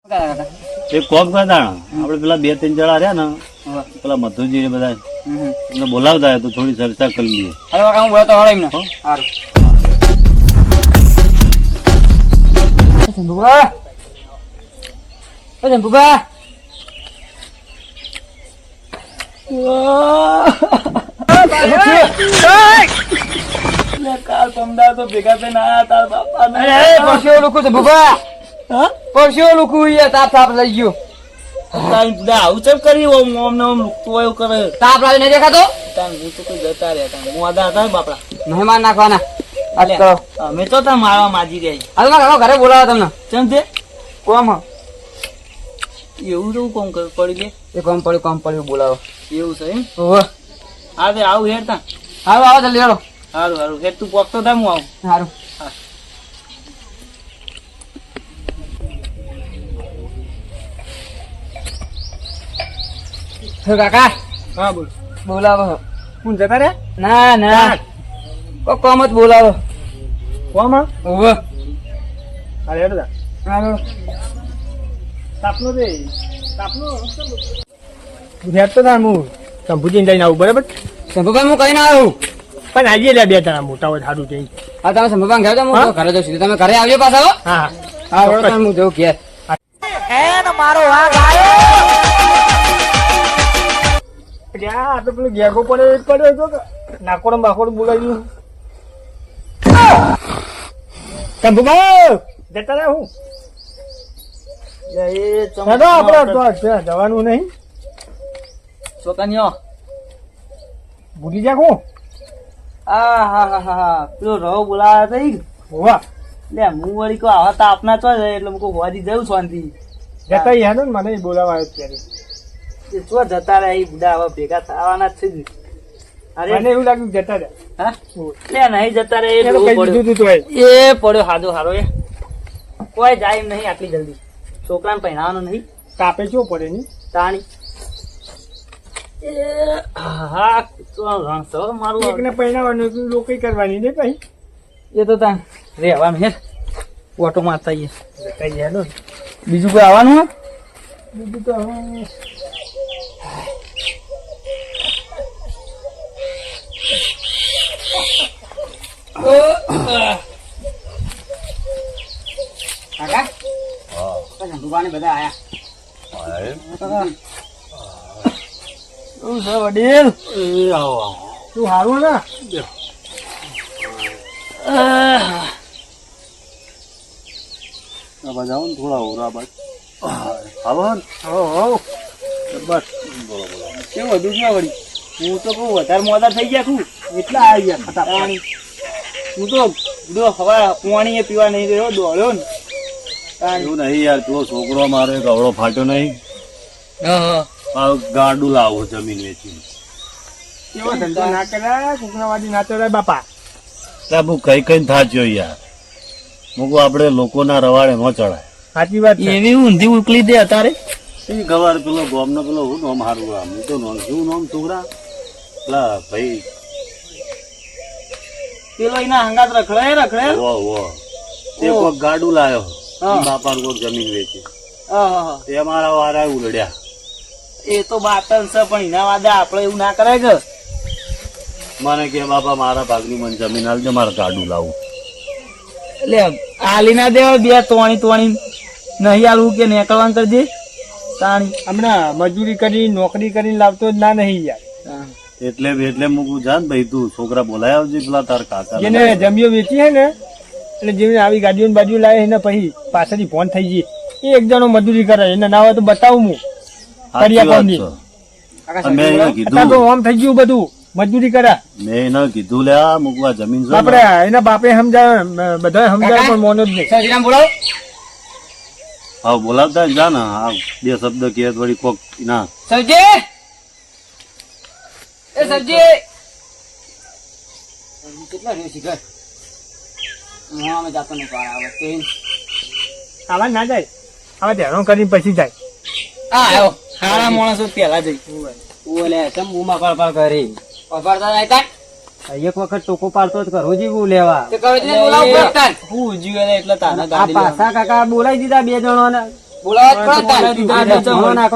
એક કોક હતા આપડે પેલા 2-3 જણા રહ્યા ને પેલા મધુજી બધા એમને બોલાવતા તો થોડી ચર્ચા કરી લઈએ. હવે કામ બોલાતો હવે એમને સારું શંભુબા શંભુબા કાલ સમદા તો ભેગા થઈને આયા તાર બાપા ને પરસ્યો લોકો શંભુબા પરસ્યો લોકો તાપ તાપ લઈ ગયો આવું ચમ કરી ઓમને ઓમ લુકતું હોય એવું કરે તાપ લાવી નહીં દેખાતો તાન હું તો કોઈ જતા રહ્યા મોડા હતા બાપડા મહેમાન નાખવાના વાત કરો અમે તો તા મારવા માજી રહ્યા હાલ મારા ઘરે બોલાવો તમને ચમ તે કોમ એવું તો કોમ પડી લે એ કોમ પડ્યું બોલાવો એવું છે એમ ઓહો હા તે આવું હેડ તા હાલો આવો જલ્દી હાલો સારું સારું હેડ તું પોકતો થાય હું આવું સારું કાકા હા બોલ બોલાવો હું જતા રે ના ના કોમ જ બોલાવો કોમ ઓહો અરે હેડ તા હાલો તાપનો રે તાપનો હેડ તો તા હું શંભુજી જઈને આવું બરાબર શંભુભાઈ હું કઈ ના આવું પણ આજે લે 2 જણા મોટા હોય સારું જઈ હા તમે શંભુભાઈ ઘરે જાઓ હું ઘરે જઉં સીધું તમે ઘરે આવજો પાછા હો હા હા બરોબર હું જઉં ઘેર આ તો પેલું ગેગો પડ્યો હતો નાકોડમ બાકોડમ બોલાવ્યું શંભુભાઈ જતા રહ્યા હું આપડે જવાનું નહીં છોકરીઓ ભૂલી જા કોણ હા પેલો રવ બોલાવા થઈ હોવા લે હું વળી કો આવા તાપના તો એટલે હું હોવાથી જઉં શાંતિ જતા યાર મને બોલાવા આવ્યો ત્યારે એ શું જતા રહ્યા એ બુડા હવે ભેગા થવાના જ છે જ. અરે મને એવું લાગ્યું જતા રહ્યા હા લે નહીં જતા રહ્યા એ તો કઈ દીધું તું તોય. એ પડ્યો હાજો હારો એ કોઈ જાય એમ નહીં આટલી જલ્દી છોકરાને પહેરાવાનું નહીં કાપે શું પડે ની તાણી હા તો રણસો મારું એકને પહેરાવાનું હતું લોકો કરવાની ને પછી એ તો તાં રેવાનું હે ઓટો મારતા આવીએ જતા યાર ને. બીજું કોઈ આવવાનું હે બીજું તો હવે કાકા દુકાને બધા આયા શું છે વડીલ તું હારું ને જાઓ ને થોડા ઓરા બાદ આવો ને બસ કેવું હતું ક્યાં વળી હું તો બહુ વધારે મોડા થઈ ગયા છું એટલા આવી ગયા ફટાફટ. હું તો હવા પાણી એ પીવા નહીં રહ્યો દોડ્યો ને એવું નહીં યાર પેલો છોકરો મારો એક અવળો ફાટ્યો નહીં ગાડું લાવો જમીન વેચી એવો ધંધો ના કરાય કુકનાવાદી ના ચડાય બાપા હું કઈ કઈ થાચ્યો યાર મૂકું આપડે લોકોના રવાડે ન ચડાય સાચી વાત એવી ઊંધી ઉકલી દે અત્યારે એ ખબર પેલો ગોમ નો પેલો હું નોમ હારું હું તો નોમ શું નોમ છોકરા પેલા ભાઈ પેલો એના હંગાત રખડે તે કોક ગાડું લાયો બાપા કોક જમીન વેચી તે મારા વારા ઉલડ્યા એ તો બાતલ છે પણ એના વાદે આપડે એવું ના કરાય કે મને કે બાપા મારા ભાગની મને જમીન આલજો મારે ગાડું લાવું એટલે આલી ના દેવા બે તોણી નહીં આલવું કે નીકળવાનું કરજે તાણી હમણાં મજૂરી કરી નોકરી કરીને લાવતો જ ના નહીં યાર એટલે મૂકું જાન ભાઈ તું છોકરા બોલાય આવજે પેલા તાર કાકા જેને જમીઓ વેચી હે ને એટલે જેવી આવી ગાડીઓ બાજુ લાવે એને પછી પાછળથી ફોન થઈ ગઈ એ એક જણો મજૂરી કરે એને ના હોય તો બતાવું હું ઓમ થઈ ગયું બધું મજૂરી કરે મેં એને કીધું લે મૂકવા જમીન આપડે એના બાપે સમજાવે બધા સમજાવે પણ મોનો જ નહીં બોલાવો હા બોલાવતા જા ને આ 2 શબ્દ કે વળી કોક ના સબજી એ સબજી કેટલા રહ્યો છે ઘર હા અમે જાતો નહીં પાર આવે તે આવા ના જાય હવે ધ્યાનો કરીને પછી જાય આવ્યો હારા માણસો પેલા જઈ ઓલે તમ મુમા પાર કરી પાડતા જાય તા એક વખત ટોકો પાડતો જ કરો જીવું લેવા તે કહે બોલાવ પડતા હું જીવે એટલે તાના ગાડી પાછા કાકા બોલાવી દીધા 2 જણોને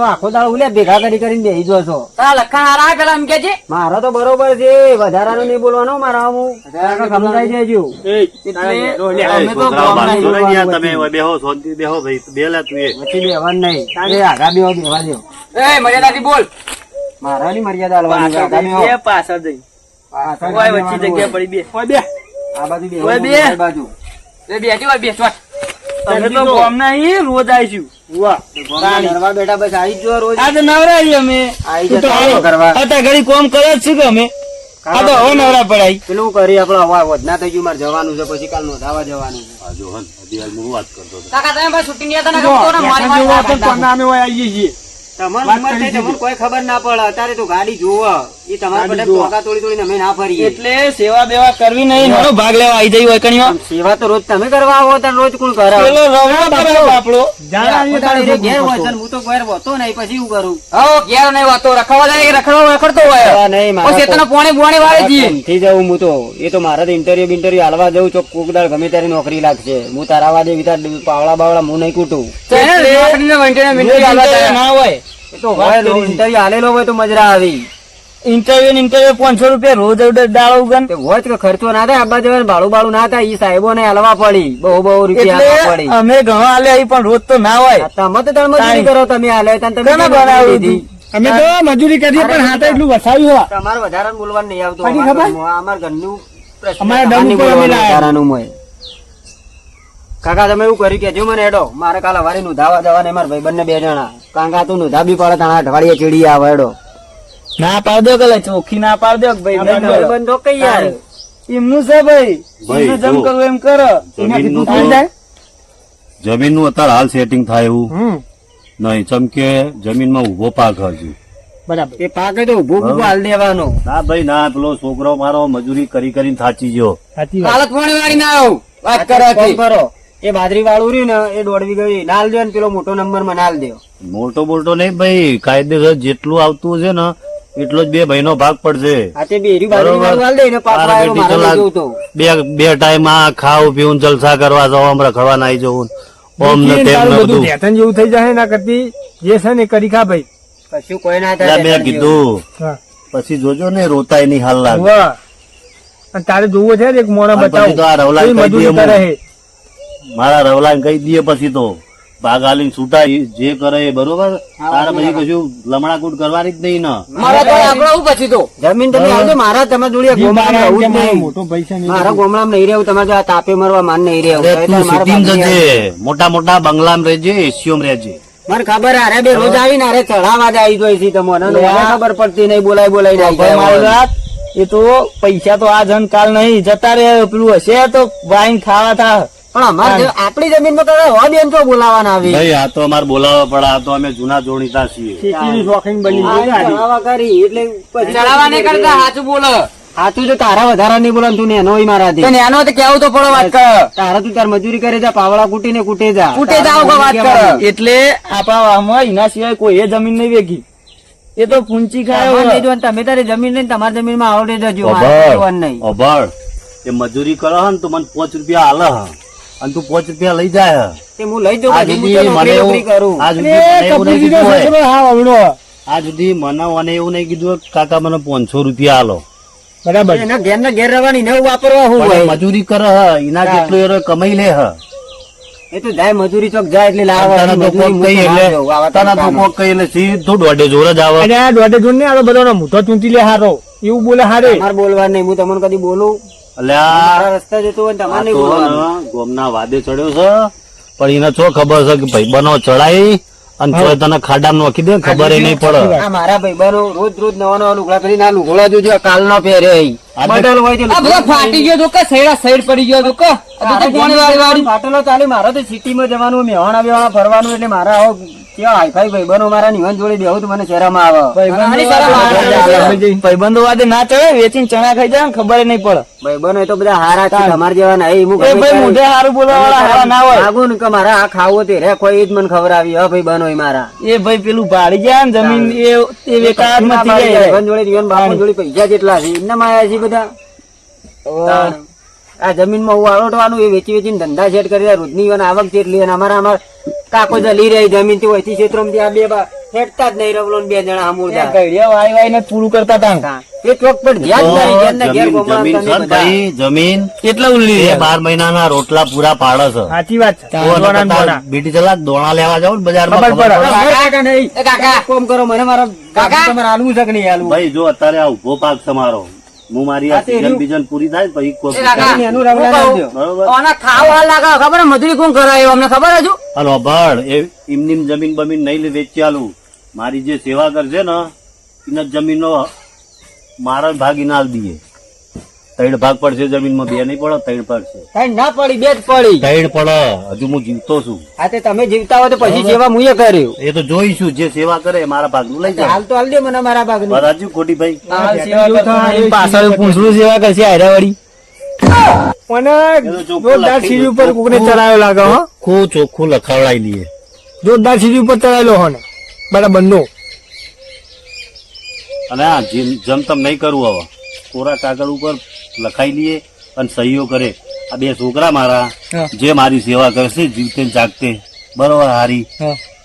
આખો દાડો ઉલે ભેગા કરીને બેસી જો છો. મારો તો બરોબર છે, વધારાનું નહીં બોલવાનું મારા. હું સમજાઈ દેજો. પછી બેવાનું નહીં, આગા બેહો, બેહવા દો. મારાની મર્યાદા હાલવાની, આગા બેહો. પાછળ જઈ પાછળ ઓય વચ્ચે જગ્યા પડી બે આ બાજુ બેહો, ઓય બે. આ બાજુ. અમે તો ગામના અહીં રોજ આવીશું. કરવા બેઠા બસ આવી જ જો રોજ. આ તો નવરા છીએ અમે. આવી જતા કામ કરવા. આ ઘડી કોમ કરે જ છે કે અમે. આ તો હવે નવરા પડાય. પેલું કરી આપડે હવા વધના થઈ ગયું, મારે જવાનું છે, પછી કાલ નોંધાવા જવાનું છે. તમારી ઉંમર થઈ, તમને કોઈ ખબર ના પડે. અત્યારે તો ગાડી જોવો એ તમારા બધા ટોકા તોડી તોડીને અમે ના ફરીએ. એટલે સેવા બેવા કરવી નહીં, મારો ભાગ લેવા આવી જઈ હોય કણીઓ. સેવા તો રોજ તમે કરવા આવો, ત્યારે રોજ કોણ કરે? પેલો રવડો કરે બાપડો. પોતાનો એ ઘેર હોય છે ને હું તો ઘેર હોતો નહીં, પછી શું કરું? રખડતો હોય. નહીં, થી જવું હું તો. એ તો મારે તો ઇન્ટરવ્યુ બિન્ટરવ્યુ હાલવા જવું, ચોક કોક દાડ ગમે ત્યારે નોકરી લાગશે. હું તારા વાદે પાવડા બાવડા હું નહીં કૂટું. ના હોય એ તો હોય, ઇન્ટરવ્યુ હાલેલો હોય તો મજરા આવી. ઇન્ટરવ્યુ 500 રૂપિયા રોજ દાળો ઉગન. તે હોય જ કે ખર્ચો ના થાય, આબા જવાનું ભાડું બાળું ના થાય. ઈ સાહેબો ને હલવા પડી, બહુ રૂપિયા હાલવા એટલે પડી. અમે ઘણો હાલે પણ રોજ તો ના હોય. તમે તો તાર મજૂરી કરો, તમે હાલે તમે કોને બનાવ્યું હતું? અમે તો મજૂરી કરીએ પણ હાથે એટલું વસાવ્યું હોય. તમારે વધારાનું બોલવાનું નહીં આવતું. પછી ખબર? અમારા ઘરનું પ્રશ્ન અમારા તમારે નહીં ડમ ઉપર અમે બોલવાનું, લાયા. વધારાનું હોય. કાકા તમે એવું કર્યું કે જો મને હેડો, મારે કાલ હવારે નુધાવા જવાને મારા ભાઈ બંને 2 જણા. કાકા તું નુધા બી પડે, તારા અઠવાડિયે ચીડી આવે હેડો. ના પાડ દો કે ચોખ્ખી ના પાડ દો ભાઈ. ભાઈ બંધો કઈ યાર. એમનું છે ભાઈ. ભાઈ, એમને જમ જો. કરવું એમ કરો. જમીનનું થઈ જાય. જમીનનું અત્યારે હાલ સેટિંગ થાય એવું નહીં. ચમકે જમીનમાં ઉભો પાક હજુ. બરાબર. એ પાકે તો ઉભો ઉભો હાલ દેવાનો. ના ભાઈ ના, પેલો છોકરો મારો મજૂરી કરીને થાચી ગયો. સાચી વાત. ફોન કરો. એ બાજરી વાળું રહ્યું ને એ 1.5 વીઘા નાલ દે ને પેલો મોટો નંબર માં નાલ દે. મોટો નહીં ભાઈ, કાયદેસર જેટલું આવતું છે ને એટલો જ 2 ભાઈનો ભાગ પડશે. આ તે બેરી બાજરી વાળું હાલ દે ને પાક વાળો મારે લઈ જવું તો. બે ટાઈમ આ ખાવું પીવું જલસા કરવા જવા, આમ રખડવા નાઈ જવું, ઓમ ને તેમ તારું ને બધું બધું. ધ્યાન જેવું થઈ જાય ના કરતી જે છે ને એ કરી ખા ભાઈ. કશું કોઈ ના એટલે થાય. મેં કીધું હા. પછી જોજો ને રોતાય નહીં હાલ લાગે. વાહ. અને તારે જોવો છે ને એક મોણા અને પછી તો આ બતાવો રવલાને એ કહી મજૂરી દઈએ કરે હું. છે. મારા રવલાને કહી દઈએ પછી તો ભાગ હાલીને છૂટા જે કરે એ બરોબર. તારે પછી કશું લમણાકૂટ કરવાની જ નહીં ને. જમીન તમે આવજો, મારા તમારા જોડે જી ગોમડામાં મારા રહેવું જ કે મારો નહીં. મોટો પૈસા નહીં. મારા ગોમડામાં નહીં રહેવું, તમારે જો આ તાપે મરવા માન નહીં રહેવું. અરે તું મારા સિટીમાં બાપની જજે, મોટા બંગલામાં રહેજે, એસીઓમાં રહેજે. મને ખબર અરે બે રોજ આવીને અરે ચઢાવા જ આવી જોઈ છે તમને. મને ખબર પડતી નહીં, બોલાઈ ભાઈ મારી વાત એ તો પૈસા તો આ જન કાલ નહીં જતા રે. પેલું હશે તો વાઈન ખાવા થા. પણ અમારે આપણી જમીનમાં તો હવા બેન તો બોલાવાના આવી. ભાઈ આ તો અમારે બોલાવવા પડે, આ તો અમે જૂના જોડીતા છીએ. ખેતીની શોખીન બની આ ગઈ ગાડી. ચઢાવા કરી એટલે પછી ચડાવવા નહીં કરતા, સાચું બોલો. હાચું તો તારા વધારા નહીં બોલે, તું નેનો ય મારાથી. તો નેનો તો કેવું તો પડો વાત કરો. તારા તું તાર મજૂરી કરે જા, પાવડા કૂટીને કૂટે જા. કૂટે જાઓ કે વાત કરો. એટલે આપણા વાહમાં એના સિવાય કોઈ એ જમીન નહીં વેગી. એ તો પૂંચી ખાય તમારે હોય. નહીં જોવાનું, તમે તારી જમીન લઈને તમારી જમીનમાં આવડે જજો, મારે અભળ જોવાનું નહીં. અભળ એ મજૂરી કરે હે ને તો મને 5 રૂપિયા આલે હે અને તું 5 રૂપિયા લઈ જાય હે. તે હું લઈ જાઉં, આ પછી હું સુધી તો મને નોકરી એવું- નોકરી કરું. આ સુધી એ મને એવું નહીં કપૂરજીનો કીધું હોય. છોકરો હા આવડો. આ સુધી મને એવું નહીં કીધું હોય કે કાકા મને 500 રૂપિયા આલો. બરાબર. એના ઘેર ના ઘેર રહેવાની ને એવું વાપરવા હું પણ એ હોય. મજૂરી કરે હે એના જેટલું એ કમાઈ લે હે. એ તો જાય મજૂરી ચોક જાય એટલે લાવવા તને તો મજૂરી કોક હું કહી તો ના એટલે જાઉં, આવા તને તો કામ. કોક કહી એટલે સીધું દોઢે જોર જ આવે. અને આ દોઢે જોડ ને આ બધાનો મૂઠો ચૂંટી લે હારો એવું બોલે હારે. તમારે બોલવા નહીં, હું તમને કદી બોલું. એટલે મારા રસ્તે જતો હોય ને તમારે આ નહીં તો બોલવાનું. ને ગોમના વાદે ચડ્યો છે પણ એને શું ખબર છે કે ભાઈ બનો ચડાઈ અને તોય તને ખાડામાં નોખી દે ખબર એ નહીં પડે. આ મારા ભાઈબંધો રોજ નવા નવા લુગડા કરીને આ લુગડા જોજો, કાલ નો પહેરે બદલ હોય તો ફાટી ગયો તો કે સાઈડ પડી ગયો તો કે ફાટેલો ચાલે. મારે તો સિટીમાં જવાનું, મેવાણા બેવાણા ફરવાનું, એટલે મારા આવો કેવા હાઈફાઈ ભાઈબંધો મારા નિવન જોડે બેહું તો મને શરમ આવે. ભાઈબંધો વાદે ના ચડે, વેચીને ચણા ખાઈ જાય ને ખબર નહીં પડે. ભાઈબંધો એ તો બધા હારા છે, તમારા જેવા નહીં. હું એ ગમે ભાઈ મોઢે ત્યારે હારું બોલવા વાળા હારા ના હોય. માગું ને કે મારે આ ખાવું તે રે કોઈ એ જ મને ખબર આવી. હા ભાઈબંધો એ મારા એ ભાઈ પેલું ભાડી ગયા ને જમીન એ વેકાત નથી જાય. ભાઈબંધ જોડે જીવન બાપુ જોડે પૈસા જેટલા છે એમના માયા છે બધા. આ જમીનમાં હું આરોટવાનું એ વેચી વેચીને ધંધા સેટ કરી રોજની આવક જેટલી, અને અમારા કાકો જલી રહી જમીન થી હોયથી ક્ષેત્રોમાંથી આ બે હેઠતા જ નહીં રવલો ને બે જણા હમુરદા ઘડિયા વાઈ વાઈ ને પૂરું કરતા હતા એ ચોક પર ધ્યાન જ નહીં, ઘેરના ઘેર જમીન ગોમડા જમીન તમે છે ને બધા. ભાઈ, જમીન કેટલા ઉલ્લી એ 12 મહિનાના રોટલા પૂરા પાડે છે. સાચી વાત છે તો દોણા ને નકર દોણા. બીટી ચલાક દોણા લેવા જાવ ને બજારમાં ખબર ખબર પડે. પડે. કાકા નહીં. એ કાકા. કોમ કરો મને મારા કાકા. તમારે હાલવું છે કે નહીં હાલવું? ભાઈ જો અત્યારે આ ઉભો પાક તમારો, હું મારી આ આ તે સીઝન રહ્યું. બીજન પૂરી થાય પછી કોક એ કાકા. એનું રવલા નાખ દ્યો. બરોબર. આના ખાવા લાગે ખબર હે? મજૂરી કોણ કરાયો અમને ખબર હજુ હાલો ભળ એ એમની જમીન બમીન નહીં લે વેચી આલું. મારી જે સેવા કરશે ને એના જમીન નો મારો ભાગ ઇના આલ દઈએ. 3 ભાગ પડશે જમીનમાં, 2 નહીં પડે, 3 પડશે. કાંઈ ના પડી, બે જ પડી. 3 પડે. હજુ હું જીવતો છું. હા તે તમે જીવતા હો તો પછી સેવા મુએ કર્યું. એ તો જોઈશું, જે સેવા કરે એ મારા ભાગનું લઈ જાય. હાલ તો હાલ દે મને મારા ભાગનું. બરાબર ખોટી ભાઈ. હાલ સેવા કરતા નહીં, પાછળ પૂંછડું સેવા કરશે હાયરાવાળી મને જોરદાર સીડી ઉપર કોકને ચડાયો લાગે હો ચોખ્ખું ચોખ્ખું લખાવડાવી લઈએ. જોરદાર સીડી ઉપર ચડાયેલો હો ને બરાબર નો અને આ જમ તમ નહીં કરવું હવે. કોરા કાગળ ઉપર લખાઈ લઈએ અને સહીઓ કરે. આ 2 છોકરા મારા જે મારી સેવા કરશે જીવતે ને જાગતે બરોબર હારી,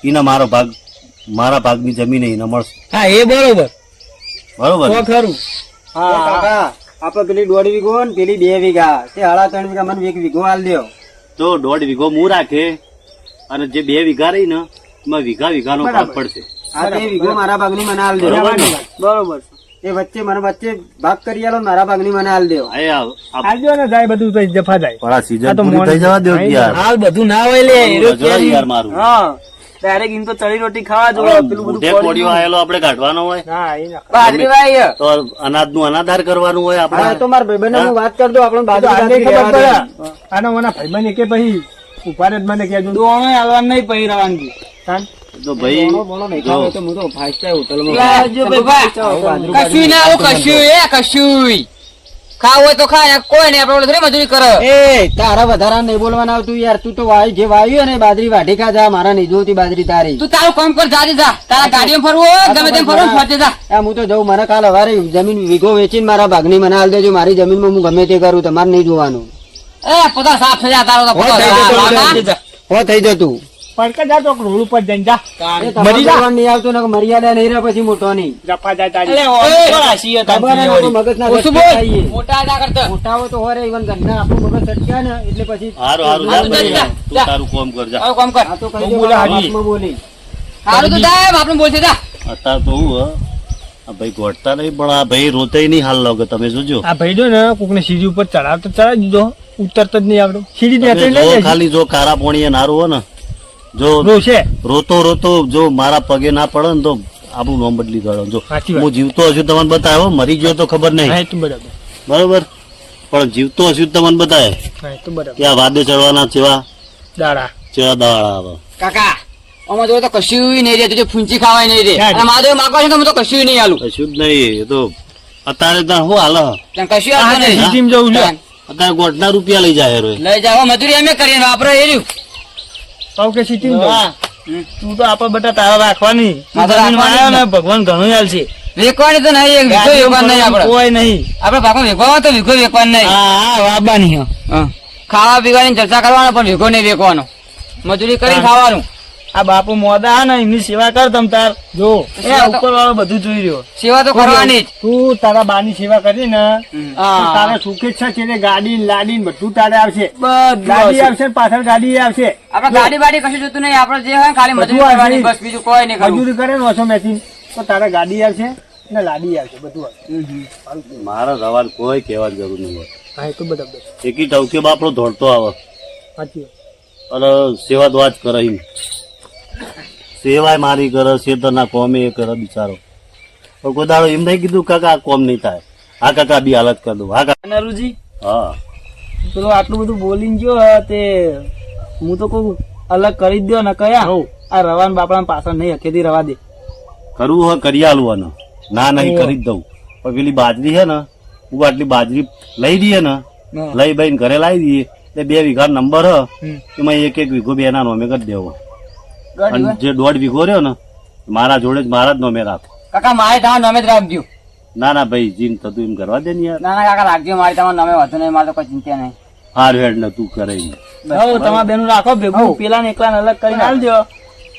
એને મારા ભાગની જમીન એને મળશે. હા એ બરોબર બરોબર તો ખરું હા કાકા આપડે પેલી 1.5 વીઘો ને પેલી 2 વીઘા તે 3.5 વીઘા મને 1 વીઘો હાલ દ્યો. તો 1.5 વીઘો હું રાખે અને જે 2 વીઘા રહી ને એમાં વીઘાનો ભાગ પડશે. હા તે વીઘો મારા ભાગની મને હાલ દ્યો. બરોબર ને? બરોબર એ વચ્ચે મને વચ્ચે ભાગ કરી આલો ને મારા ભાગની મને હાલ દ્યો. આવજો ને જાય બધું તો જફા જાય પણ આ season આ તો પૂરી થઈ જવા દો મોણ- યાર. હાલ બધું ના હોય લે મજૂરી યાર મારું. હા ડાયરેક્ટ ઇન તો ચડી રોટી ખાવા જો પેલું મોઢે બધું કોડિયો આયેલો આપણે કાઢવાનો હોય હા એ ના બાજરી વાય તો અનાજનું અનાદાર કરવાનું હોય હા આપણે. તો મારા ભાઈબંધ હું વાત કર દો આપણે તો આને બાજુ ખબર પડે આનો મને ભાઈબંધ કે પછી ઉપાડે જ મને કહેજો દોણો હાલવાનું નહીં પહી રવાનગી કાન તો ભાઈ જો તો હું તો 5 હોટલમાં કશું ના આવું કશું ખાવું હોય તો ખાય કોઈ નહીં આપડે થોડી મજૂરી કરે એ તારા વધારા નહીં બોલવાના આવતું યાર. તું તો જે વાયુ ને બાજરી વાઢી ખા જા, મારા નહીં જોતી બાજરી તારી. તું તારું કામ કર જાજે જા તારા ગાડીમાં ફરવું હોય ગમે તેમ ફરવું ફરજે જા આ હું તો જઉં. મને કાલ હવારે જમીન વીઘો વેચીને મારા ભાગની મને હાલ દેજો. મારી જમીનમાં હું ગમે તે કરું, તમારે નહીં જોવાનું. એ પોતા સાફ થઈ જા તારો તો પોતા હો થઈ જતું. પડકે જા તો રોડ ઉપર જઈને જા એ તમારે જોવાનું નહીં આવતું ને મર્યાદા નહીં રહે પછી મોટો નહીં. જફા જાય તારી ખબર હે ને, મગજ ના ઓછું ઘટકા બોલ ખાઈએ. મોટા ના કરતો મોટા હોય તો હોરે ઇવન ઘરના આપણું મગજ સટક્યા ને એટલે પછી હારું હારું જા ભાઈ, તું તારું કામ કર જા. હવે કામ કર આ તો કહી બહુ દે બોલા મારા હાજી. વાતમાં બોલી. હારું તો જા આપણે બોલશે જા અત્યારે તો હું આ ભાઈ ગોઠતા નહીં પણ આ ભાઈ રોતે નહીં હાલ લાગે. તમે જોજો આ ભાઈ જો ને કોકને સીડી ઉપર ચડાવ તો ચડાવી દીધો ઉતરતો જ નહીં આવડો સીડી તમે ત્યાં જો લઈ ખાલી જો કારા પોણીએ નારું હોય ને જો રોશે રોતો રોતો જો મારા પગે ના પડે ને તો આપણું નામ બદલી કાઢો. જો સાચી વાત. હું જીવતો હશું તમને બતાવ્યો, મરી ગયો તો ખબર નહીં હા એ તો બરાબર બરોબર, પણ જીવતો હશું તો તમને બતાવે હા એ તો બરાબર કે આ વાદે ચડવાના ચેવા દાડા દાડા આવે. કાકા આમાં જો તો કશું નહીં રે તું ફૂંચી ખાવાય નહીં રે ક્યાં? અને માધવ માગવા છે તો હું તો કશું નહીં આલું કશું જ નહીં. એ તો અત્યારે ત્યાં શું હાલ ત્યાં કશું આ આવતું નહીં સીટીમાં જવું છે અત્યારે ગોઠના રૂપિયા લઈ જાય હેરો. લઈ જાઓ મજૂરી અમે કરીએ ને વાપરો એ રહ્યું પાવ કે સીટીમાં જવું તું તો આપડે બેટા તારા રાખવાની મારે રાખવાની જ ને. ભગવાન ઘણું હાલશે વેકવાની તો નહીં એક વીઘો વેકવાનું નહીં આપડે કોઈ નહીં આપડે ભાગમાં વેકવા હોય તો વીઘો વેકવાનું નહીં હા વાબાની હા. ખાવા પીવાની ચર્ચા કરવાનો પણ વીઘો નહીં વેકવાનો મજૂરી કરી ખાવાનું આ બાપુ મોદા ને એમની સેવા કર તમ તાર જો એ ઉપર વાળો બધું જોઈ રહ્યો સેવા તો કરવાની જ તું તારા બાની સેવા કરી ને તો હા. તારે સુખે છે ને ગાડી ને લાડી ને બધું તારે આવશે બધું ગાડી આવશે. આવશે ને પાછળ ગાડી આવશે આપડે ગાડી બાડી કશું જોતું નહીં આપડે જે હોય ખાલી મજૂરી બધું કરવાની આવશે. બસ બીજું કોઈ નહીં કરવું મજૂરી કરે ને ઓછો મેચિંગ તો તારે ગાડી આવશે ને લાડી આવશે બધું આવશે મારા સવાલ કોઈ કહેવાની જરૂર નહીં હોય. હા એ તો બરાબર એકી ટવકે બાપડો દોડતો આવે સાચી વાત. અને સેવા દવા જ કરે એમ. સેવાય મારી કરે, શેતરના કોમે એ કરે બિચારો. પણ કોઈ દાડો એમ નહીં કીધું કાકા આ કોમ નહીં થાય, હા કાકા બી હાલત કરી દઉં, હા કાકા. નરુજી હા પેલો આટલું બધું બોલીને ગયો તે હું તો કહું અલગ કરી જ દો ને કયા હોવ. આ રવાન બાપડા પાછળ નહીં હકેથી રવા દે કરવું હોય કરી આલું આને. ના નહીં કરી જ દઉં. પણ પેલી બાજરી છે ને હું આટલી બાજરી લઈ દઈએ ને લઈ બઈને ઘરે લાવી દઈએ એટલે 2 વીઘા નંબર હ એમાં એક વીઘો બે ના નોમે કરી દેવો. અને જે 1.5 વીઘો રહ્યો ને મારા જોડે જ મારા જ નોમે રાખો. કાકા મારે તમારે નામે જ રાખજો ના ના ભાઈ જીમ થતું એમ કરવા દે ને યાર. ના ના કાકા રાખજો મારે તમારે નામે વાંધો નહીં મારે તો કોઈ ચિંતા નહીં હાર હેડ ને તું કરે ઈ. હઉ, તમારા બેનું રાખો ભેગું, પેલા ને એકલા અલગ કરીને આલ દો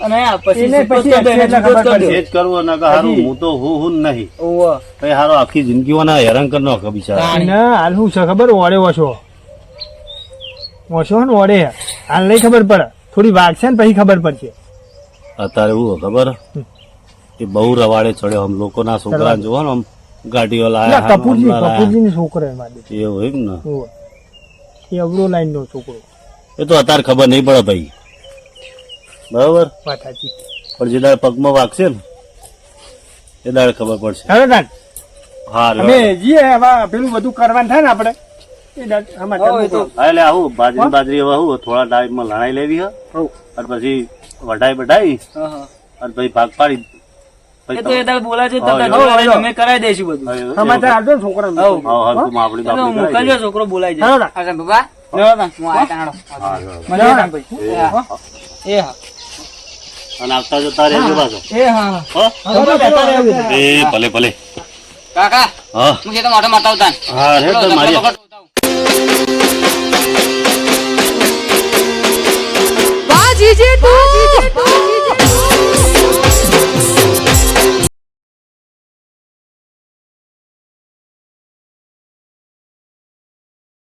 અને આ પછી એને suppose પછી કરી દો, એને એટલે suppose ખબર કરી દો. એ જ કરવું ને કે હારું હું તો હું નહીં ઓવે. કઈ હારો આખી જિંદગી ઓના હેરાન કરી નાખો બિચારા તાણી. ના હાલ શું છે ખબર ઓળે ઓછો ઓછો ને ઓળે હાલ નહીં ખબર પડે થોડી વાગશે ને પછી ખબર પડશે અત્યારે એવું ખબર કે બહુ રવાડે ચડ્યો આમ લોકોના છોકરા જોવો ને આમ ગાડીઓ લાયા આમ હમણાં કપૂરજી ની છોકરો એમ આજે. લાયા. એવું એમ ને હોવે. એ અવળો લાઈન નો છોકરો એ તો અત્યારે ખબર નહીં પડે ભાઈ બરાબર વાત સાચી પણ જે દાડે પગમાં વાગશે ને એ દાડે ખબર પડશે હવે તાન હા અમે જઈએ હવે પેલું બધું કરવાનું થાય ને આપણે એ દાડ આમાં ચાલુ કરો. એટલે આવું બાજરી હવે આવું થોડા ટાઈમમાં લણાઈ લેવી હે હોવ. અને પછી વઢાઈ બઢાઈ હા, હા. અને પછી ભાગ પાડી એ તો એ દાડે બોલાવજો તો હા, દાડે અમે કરાવી દઈશું બધું. સમાચાર આપજો ને છોકરાને. હઉ. તું આપડી એ તો બાપડી કરાવી મોકલજો, દે. છોકરો બોલાઈ હાલો જાય. તાન. અરે બાબા, લેવો તાન. હું આ તાણો. હા, હા. મળીએ તાન ભાઈ. એ હા. અને આવતા જતા રહેજો પાછો એ હા. હો? હવે બેઠા રહેવું છે. એ ભલે ભલે કાકા હા હું તો મોટો મારતા આવતા હા રે તો મારી